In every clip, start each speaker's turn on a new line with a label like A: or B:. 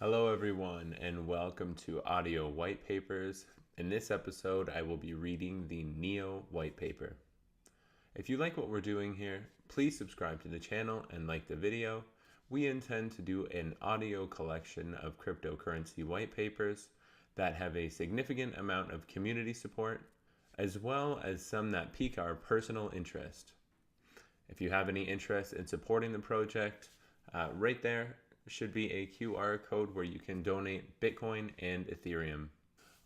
A: Hello, everyone, and welcome to Audio White Papers. In this episode, I will be reading the NEO White Paper. If you like what we're doing here, please subscribe to the channel and like the video. We intend to do an audio collection of cryptocurrency white papers that have a significant amount of community support, as well as some that pique our personal interest. If you have any interest in supporting the project, right there should be a QR code where you can donate Bitcoin and Ethereum.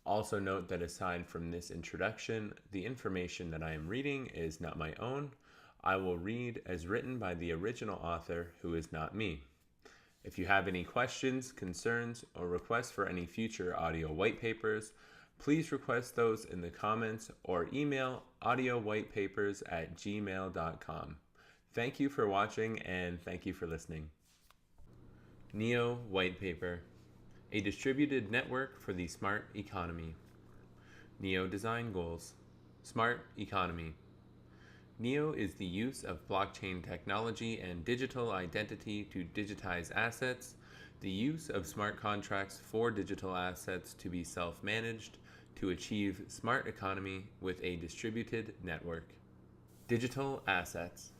A: Also note that aside from this introduction, the information that I am reading is not my own. I will read as written by the original author, who is not me. If you have any questions, concerns, or requests for any future audio white papers, please request those in the comments or email audiowhitepapers@gmail.com. Thank you for watching and thank you for listening. NEO White Paper, a distributed network for the smart economy. NEO Design Goals. Smart Economy. NEO is the use of blockchain technology and digital identity to digitize assets, the use of smart contracts for digital assets to be self-managed, to achieve smart economy with a distributed network. Digital assets.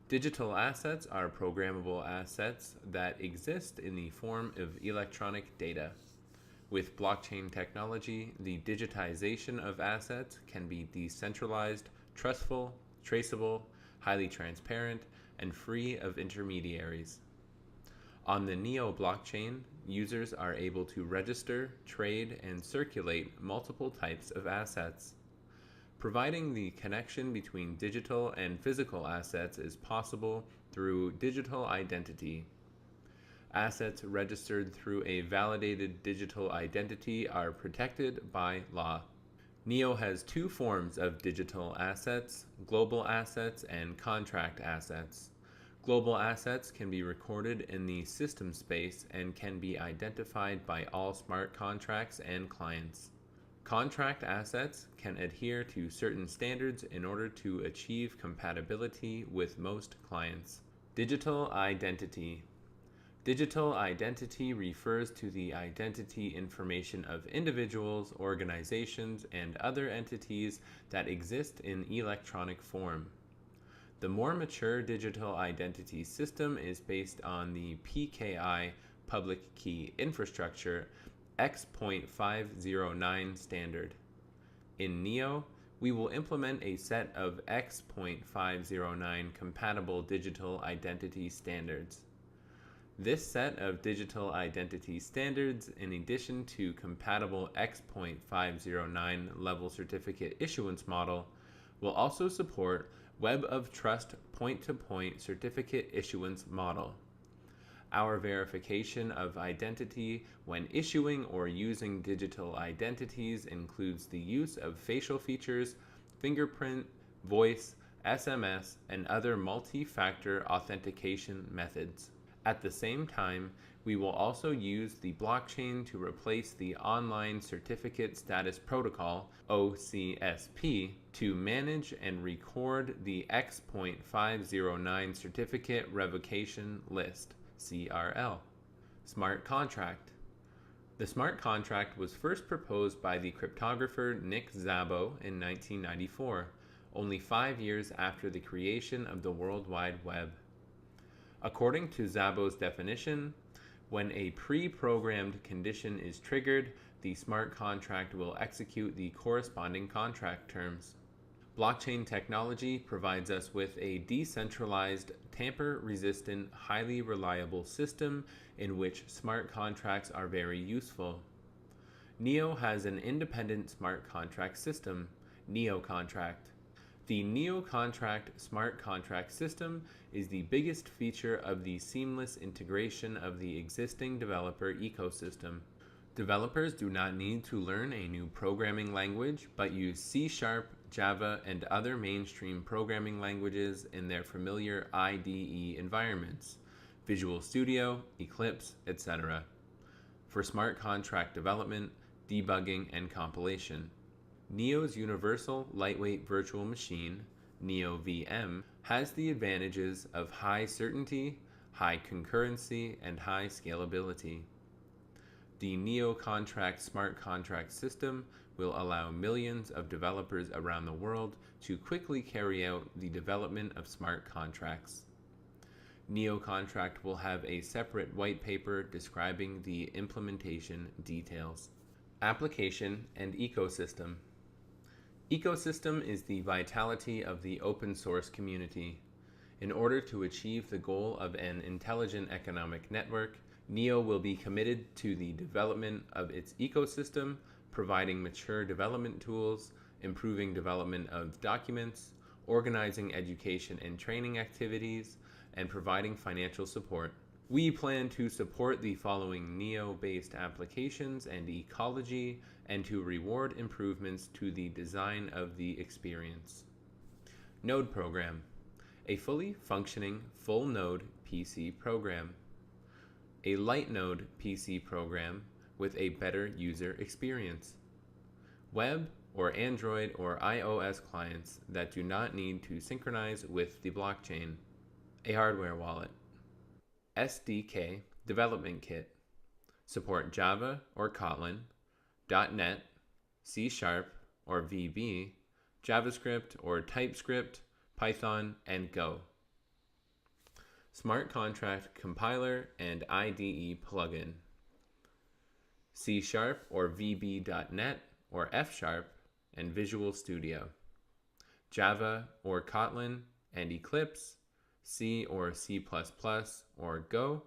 A: Digital assets are programmable assets that exist in the form of electronic data. With blockchain technology, the digitization of assets can be decentralized, trustful, traceable, highly transparent, and free of intermediaries. On the NEO blockchain, users are able to register, trade, and circulate multiple types of assets. Providing the connection between digital and physical assets is possible through digital identity. Assets registered through a validated digital identity are protected by law. NEO has two forms of digital assets: global assets and contract assets. Global assets can be recorded in the system space and can be identified by all smart contracts and clients. Contract assets can adhere to certain standards in order to achieve compatibility with most clients. Digital identity. Digital identity refers to the identity information of individuals, organizations, and other entities that exist in electronic form. The more mature digital identity system is based on the PKI public key infrastructure X.509 standard. In NEO, we will implement a set of X.509 compatible digital identity standards. This set of digital identity standards, in addition to compatible X.509 level certificate issuance model, will also support Web of Trust point-to-point certificate issuance model. Our verification of identity when issuing or using digital identities includes the use of facial features, fingerprint, voice, SMS, and other multi-factor authentication methods. At the same time, we will also use the blockchain to replace the Online Certificate Status Protocol, OCSP, to manage and record the X.509 certificate revocation list. CRL. Smart contract. The smart contract was first proposed by the cryptographer Nick Szabo in 1994, only 5 years after the creation of the World Wide Web. According to Szabo's definition, when a pre-programmed condition is triggered, the smart contract will execute the corresponding contract terms. Blockchain technology provides us with a decentralized, tamper-resistant, highly reliable system in which smart contracts are very useful. NEO has an independent smart contract system, NEO Contract. The NEO Contract smart contract system is the biggest feature of the seamless integration of the existing developer ecosystem. Developers do not need to learn a new programming language, but use C#, Java, and other mainstream programming languages in their familiar IDE environments, Visual Studio, Eclipse, etc., for smart contract development, debugging, and compilation. NEO's Universal Lightweight Virtual Machine, NEO VM, has the advantages of high certainty, high concurrency, and high scalability. The NEO contract smart contract system will allow millions of developers around the world to quickly carry out the development of smart contracts. NEO contract will have a separate white paper describing the implementation details. Application and ecosystem. Ecosystem is the vitality of the open source community. In order to achieve the goal of an intelligent economic network, NEO will be committed to the development of its ecosystem, providing mature development tools, improving development of documents, organizing education and training activities, and providing financial support. We plan to support the following NEO-based applications and ecology, and to reward improvements to the design of the experience. Node program. A fully functioning full node PC program. A light node PC program with a better user experience. Web or Android or iOS clients that do not need to synchronize with the blockchain. A hardware wallet. SDK development kit. Support Java or Kotlin, .NET, C# or VB, JavaScript or TypeScript, Python, and Go. Smart contract compiler and IDE plugin. C# or VB.NET or F# and Visual Studio. Java or Kotlin and Eclipse, C or C++ or Go,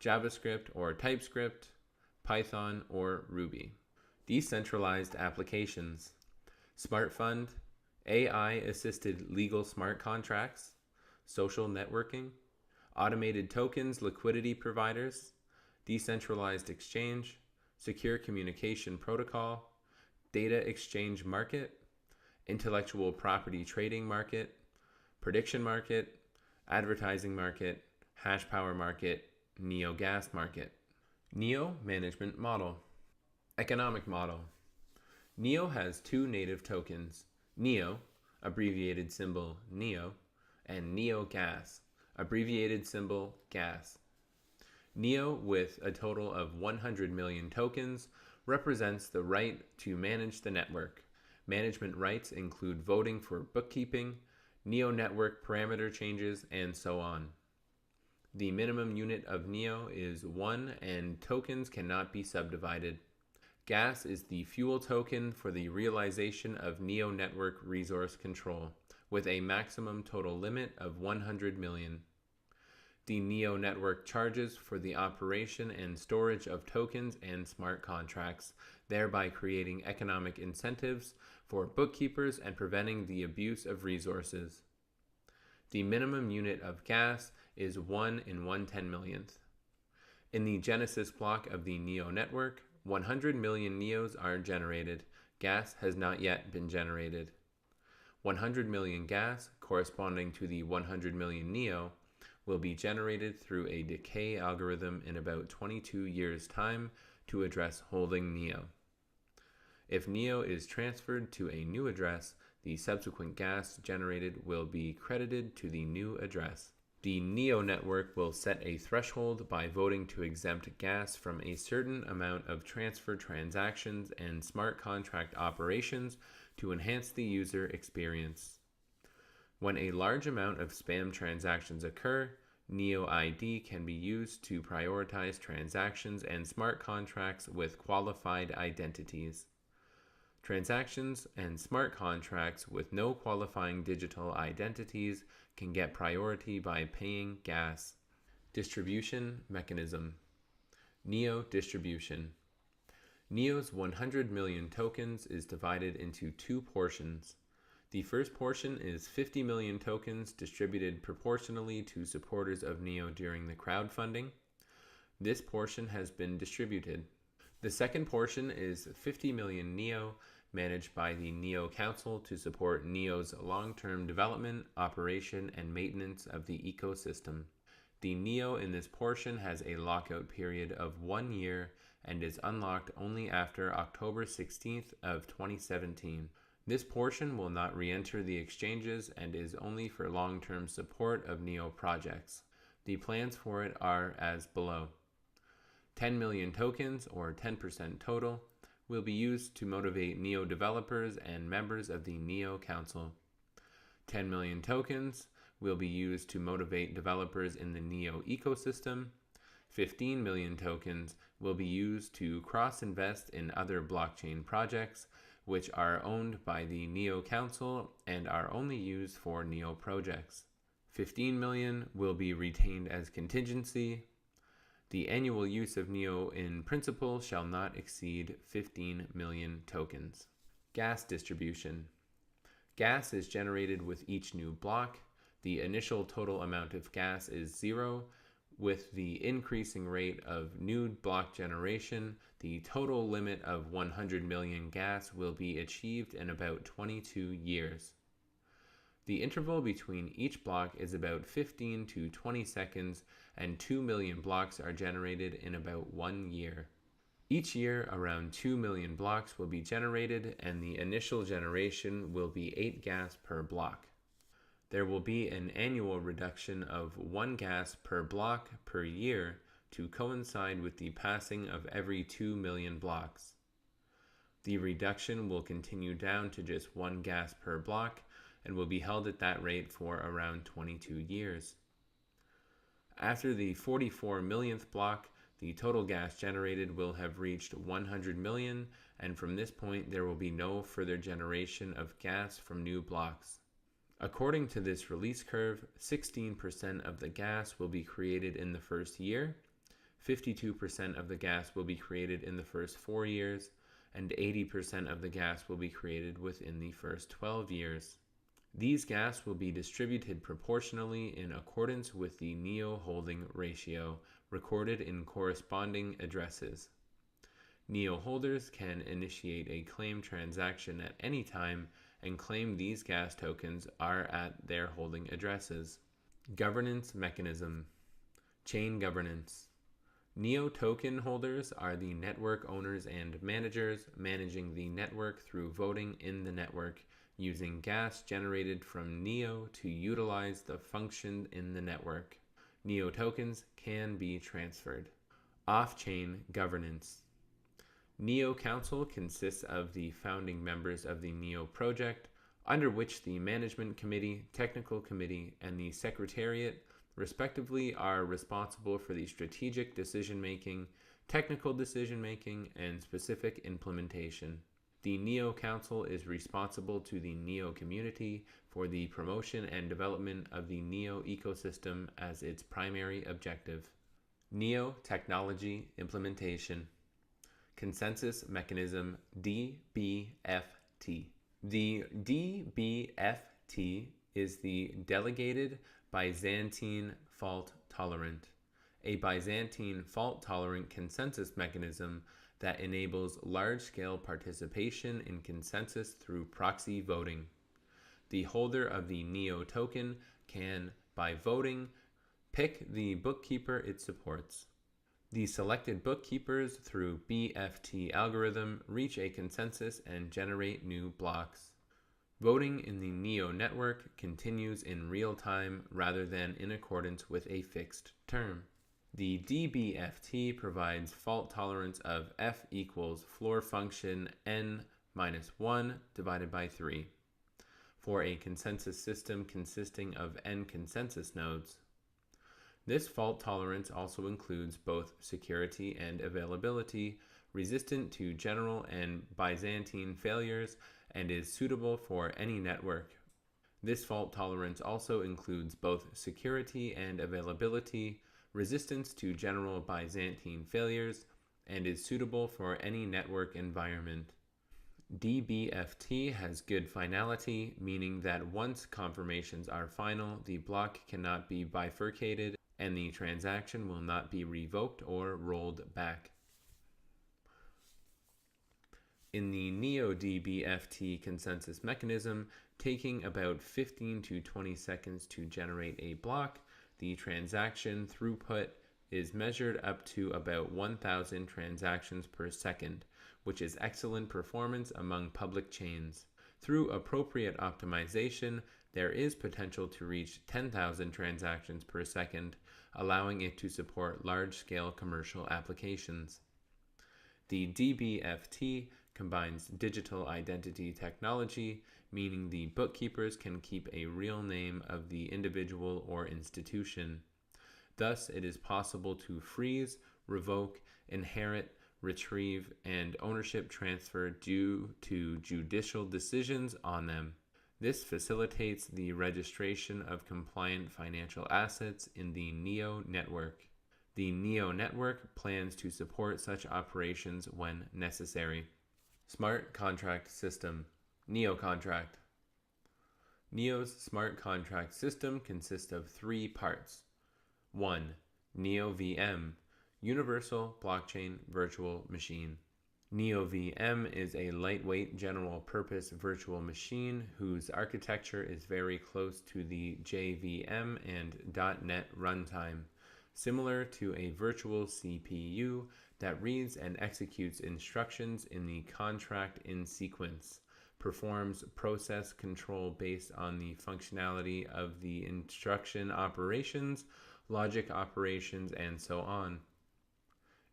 A: JavaScript or TypeScript, Python or Ruby. Decentralized applications. Smart Fund, AI-assisted legal smart contracts, social networking, automated tokens liquidity providers, decentralized exchange, secure communication protocol, data exchange market, intellectual property trading market, prediction market, advertising market, hash power market, NEO gas market. NEO management model. Economic model. NEO has two native tokens, NEO, abbreviated symbol NEO, and NEO gas, abbreviated symbol gas. NEO, with a total of 100 million tokens, represents the right to manage the network. Management rights include voting for bookkeeping, NEO network parameter changes, and so on. The minimum unit of NEO is 1 and tokens cannot be subdivided. Gas is the fuel token for the realization of NEO network resource control, with a maximum total limit of 100 million. The NEO network charges for the operation and storage of tokens and smart contracts, thereby creating economic incentives for bookkeepers and preventing the abuse of resources. The minimum unit of gas is 1 in 1/10 millionth. In the genesis block of the NEO network, 100 million NEOs are generated. Gas has not yet been generated. 100 million gas, corresponding to the 100 million NEO, will be generated through a decay algorithm in about 22 years' time to address holding NEO. If NEO is transferred to a new address, the subsequent gas generated will be credited to the new address. The NEO network will set a threshold by voting to exempt gas from a certain amount of transfer transactions and smart contract operations to enhance the user experience. When a large amount of spam transactions occur, NEO ID can be used to prioritize transactions and smart contracts with qualified identities. Transactions and smart contracts with no qualifying digital identities can get priority by paying gas. Distribution mechanism. NEO distribution. NEO's 100 million tokens is divided into two portions. The first portion is 50 million tokens distributed proportionally to supporters of NEO during the crowdfunding. This portion has been distributed. The second portion is 50 million NEO managed by the NEO Council to support NEO's long-term development, operation, and maintenance of the ecosystem. The NEO in this portion has a lockout period of 1 year and is unlocked only after October 16th of 2017. This portion will not re-enter the exchanges and is only for long-term support of NEO projects. The plans for it are as below. 10 million tokens, or 10% total, will be used to motivate NEO developers and members of the NEO Council. 10 million tokens will be used to motivate developers in the NEO ecosystem. 15 million tokens will be used to cross-invest in other blockchain projects, which are owned by the NEO Council and are only used for NEO projects. 15 million will be retained as contingency. The annual use of NEO in principle shall not exceed 15 million tokens. Gas distribution. Gas is generated with each new block. The initial total amount of gas is 0. With the increasing rate of new block generation, the total limit of 100 million gas will be achieved in about 22 years. The interval between each block is about 15 to 20 seconds, and 2 million blocks are generated in about 1 year. Each year, around 2 million blocks will be generated, and the initial generation will be 8 gas per block. There will be an annual reduction of 1 gas per block per year to coincide with the passing of every 2 million blocks. The reduction will continue down to just 1 gas per block and will be held at that rate for around 22 years. After the 44 millionth block, the total gas generated will have reached 100 million, and from this point there will be no further generation of gas from new blocks. According to this release curve, 16% of the gas will be created in the first year, 52% of the gas will be created in the first 4 years, and 80% of the gas will be created within the first 12 years. These gas will be distributed proportionally in accordance with the NEO holding ratio recorded in corresponding addresses. NEO holders can initiate a claim transaction at any time and claim these gas tokens are at their holding addresses. Governance mechanism. Chain governance. NEO token holders are the network owners and managers managing the network through voting in the network, using gas generated from NEO to utilize the function in the network. NEO tokens can be transferred. Off-chain governance. NEO Council consists of the founding members of the NEO project, under which the Management Committee, Technical Committee, and the Secretariat respectively are responsible for the strategic decision-making, technical decision-making, and specific implementation. The NEO Council is responsible to the NEO community for the promotion and development of the NEO ecosystem as its primary objective. NEO Technology Implementation. Consensus Mechanism DBFT. The DBFT is the Delegated Byzantine Fault Tolerant, a Byzantine fault-tolerant consensus mechanism that enables large-scale participation in consensus through proxy voting. The holder of the NEO token can, by voting, pick the bookkeeper it supports. The selected bookkeepers through BFT algorithm reach a consensus and generate new blocks. Voting in the NEO network continues in real time rather than in accordance with a fixed term. The DBFT provides fault tolerance of F equals floor function n minus 1 divided by 3 for a consensus system consisting of n consensus nodes. This fault tolerance also includes both security and availability, resistant to general and Byzantine failures, and is suitable for any network. This fault tolerance also includes both security and availability, resistance to general Byzantine failures, and is suitable for any network environment. DBFT has good finality, meaning that once confirmations are final, the block cannot be bifurcated and the transaction will not be revoked or rolled back. In the NEO DBFT consensus mechanism, taking about 15 to 20 seconds to generate a block, the transaction throughput is measured up to about 1,000 transactions per second, which is excellent performance among public chains. Through appropriate optimization, there is potential to reach 10,000 transactions per second, allowing it to support large-scale commercial applications. The DBFT combines digital identity technology, meaning the bookkeepers can keep a real name of the individual or institution. Thus, it is possible to freeze, revoke, inherit, retrieve, and ownership transfer due to judicial decisions on them. This facilitates the registration of compliant financial assets in the NEO network. The NEO network plans to support such operations when necessary. Smart Contract System, NEO Contract. NEO's smart contract system consists of three parts. 1. NEO VM, Universal Blockchain Virtual Machine. NEO VM is a lightweight general-purpose virtual machine whose architecture is very close to the JVM and .NET runtime, similar to a virtual CPU that reads and executes instructions in the contract in sequence, performs process control based on the functionality of the instruction operations, logic operations, and so on.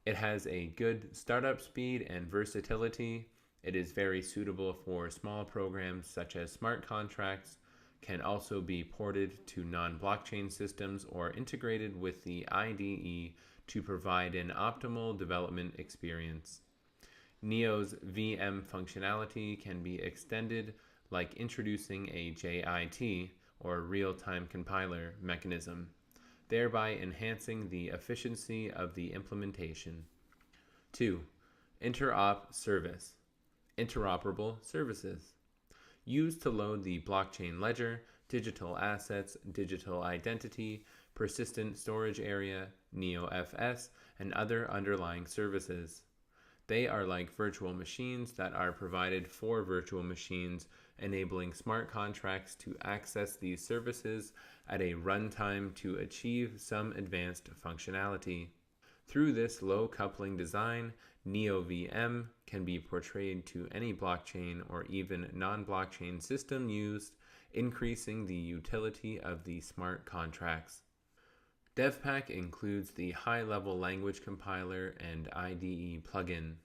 A: It has a good startup speed and versatility. It is very suitable for small programs such as smart contracts, can also be ported to non-blockchain systems or integrated with the IDE to provide an optimal development experience. NEO's VM functionality can be extended, like introducing a JIT, or real-time compiler mechanism, thereby enhancing the efficiency of the implementation. 2. Interop service. Interoperable services. Used to load the blockchain ledger, digital assets, digital identity, persistent storage area, NeoFS, and other underlying services. They are like virtual machines that are provided for virtual machines, enabling smart contracts to access these services at a runtime to achieve some advanced functionality. Through this low coupling design, NeoVM can be portrayed to any blockchain or even non-blockchain system used, increasing the utility of the smart contracts. DevPack includes the high-level language compiler and IDE plugin.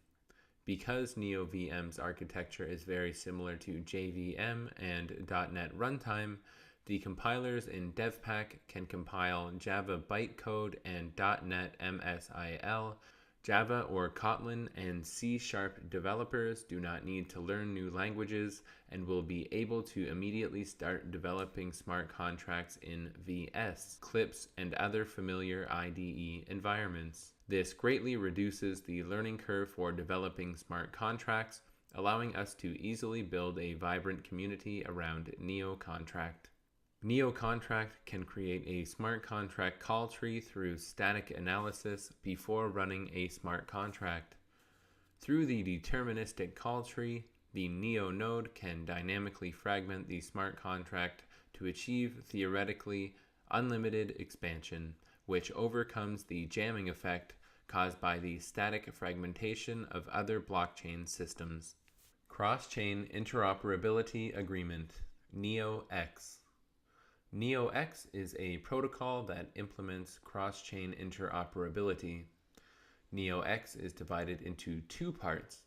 A: Because NeoVM's architecture is very similar to JVM and .NET Runtime, the compilers in DevPack can compile Java bytecode and .NET MSIL. Java or Kotlin and C# developers do not need to learn new languages and will be able to immediately start developing smart contracts in VS, Clips, and other familiar IDE environments. This greatly reduces the learning curve for developing smart contracts, allowing us to easily build a vibrant community around NeoContract. NeoContract can create a smart contract call tree through static analysis before running a smart contract. Through the deterministic call tree, the Neo node can dynamically fragment the smart contract to achieve theoretically unlimited expansion, which overcomes the jamming effect caused by the static fragmentation of other blockchain systems. Cross-chain Interoperability Agreement, NeoX. NeoX is a protocol that implements cross-chain interoperability. NeoX is divided into two parts: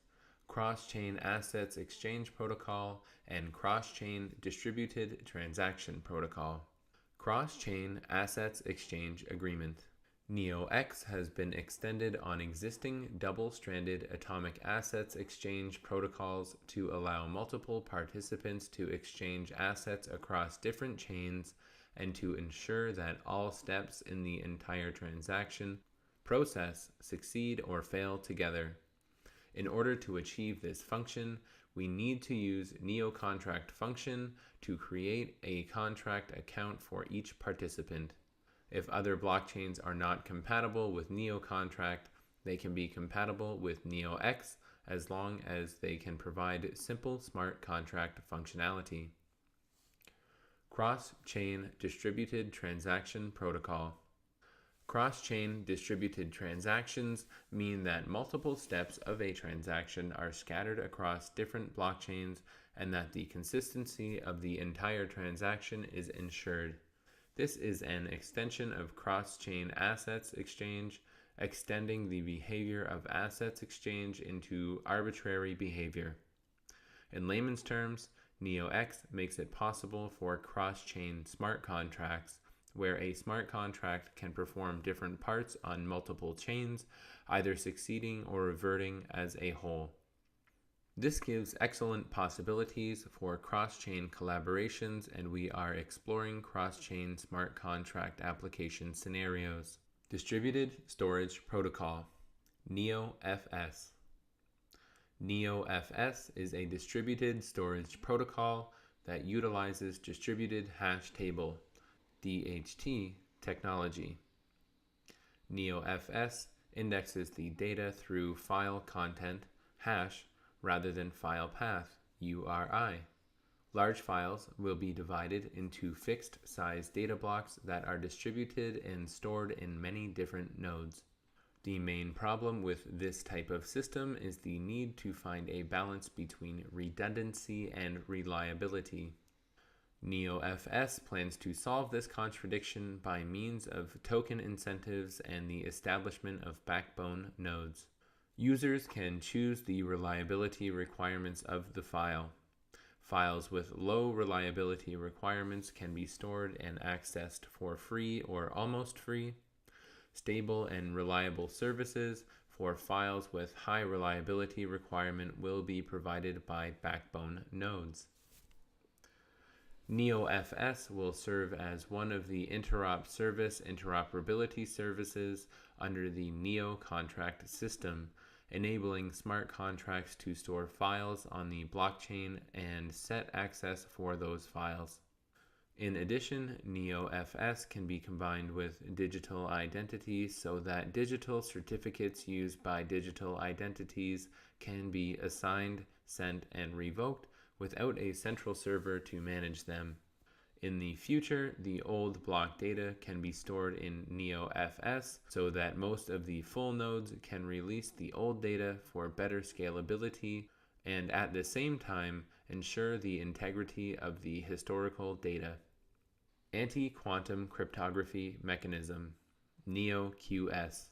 A: Cross-Chain Assets Exchange Protocol and Cross-Chain Distributed Transaction Protocol. Cross-Chain Assets Exchange Agreement. NeoX has been extended on existing double-stranded atomic assets exchange protocols to allow multiple participants to exchange assets across different chains and to ensure that all steps in the entire transaction process succeed or fail together. In order to achieve this function, we need to use NeoContract function to create a contract account for each participant. If other blockchains are not compatible with NeoContract, they can be compatible with NeoX as long as they can provide simple smart contract functionality. Cross-Chain Distributed Transaction Protocol. Cross-chain distributed transactions mean that multiple steps of a transaction are scattered across different blockchains and that the consistency of the entire transaction is ensured. This is an extension of cross-chain assets exchange, extending the behavior of assets exchange into arbitrary behavior. In layman's terms, NeoX makes it possible for cross-chain smart contracts, where a smart contract can perform different parts on multiple chains, either succeeding or reverting as a whole. This gives excellent possibilities for cross-chain collaborations, and we are exploring cross-chain smart contract application scenarios. Distributed Storage Protocol, NeoFS. NeoFS is a distributed storage protocol that utilizes distributed hash table, DHT, technology. NeoFS indexes the data through file content, hash, rather than file path, URI. Large files will be divided into fixed size data blocks that are distributed and stored in many different nodes. The main problem with this type of system is the need to find a balance between redundancy and reliability. NeoFS plans to solve this contradiction by means of token incentives and the establishment of backbone nodes. Users can choose the reliability requirements of the file. Files with low reliability requirements can be stored and accessed for free or almost free. Stable and reliable services for files with high reliability requirement will be provided by backbone nodes. NeoFS will serve as one of the interop service interoperability services under the Neo contract system, enabling smart contracts to store files on the blockchain and set access for those files. In addition, NeoFS can be combined with digital identities so that digital certificates used by digital identities can be assigned, sent, and revoked without a central server to manage them. In the future, the old block data can be stored in NeoFS so that most of the full nodes can release the old data for better scalability and at the same time ensure the integrity of the historical data. Anti-quantum cryptography mechanism, NeoQS.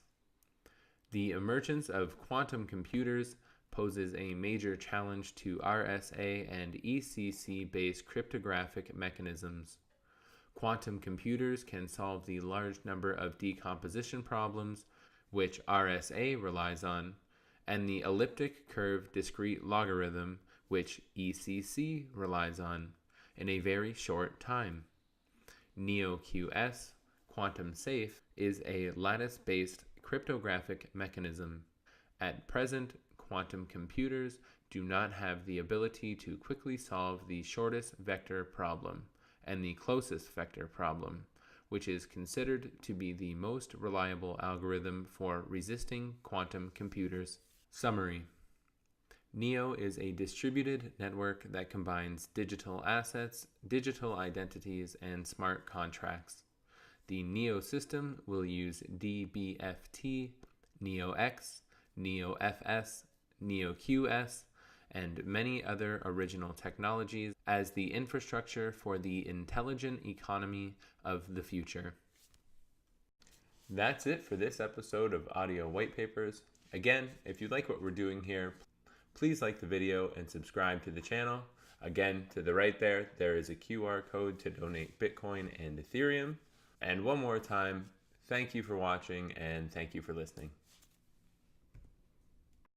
A: The emergence of quantum computers poses a major challenge to RSA and ECC-based cryptographic mechanisms. Quantum computers can solve the large number of decomposition problems, which RSA relies on, and the elliptic curve discrete logarithm, which ECC relies on, in a very short time. NeoQS, quantum safe, is a lattice-based cryptographic mechanism. At present, quantum computers do not have the ability to quickly solve the shortest vector problem and the closest vector problem, which is considered to be the most reliable algorithm for resisting quantum computers. Summary: Neo is a distributed network that combines digital assets, digital identities, and smart contracts. The Neo system will use DBFT, NeoX, NeoFS, NeoQS, and many other original technologies as the infrastructure for the intelligent economy of the future. That's it for this episode of Audio White Papers. Again, if you like what we're doing here, please like the video and subscribe to the channel. Again, to the right there is a QR code to donate Bitcoin and Ethereum. And one more time, thank you for watching and thank you for listening.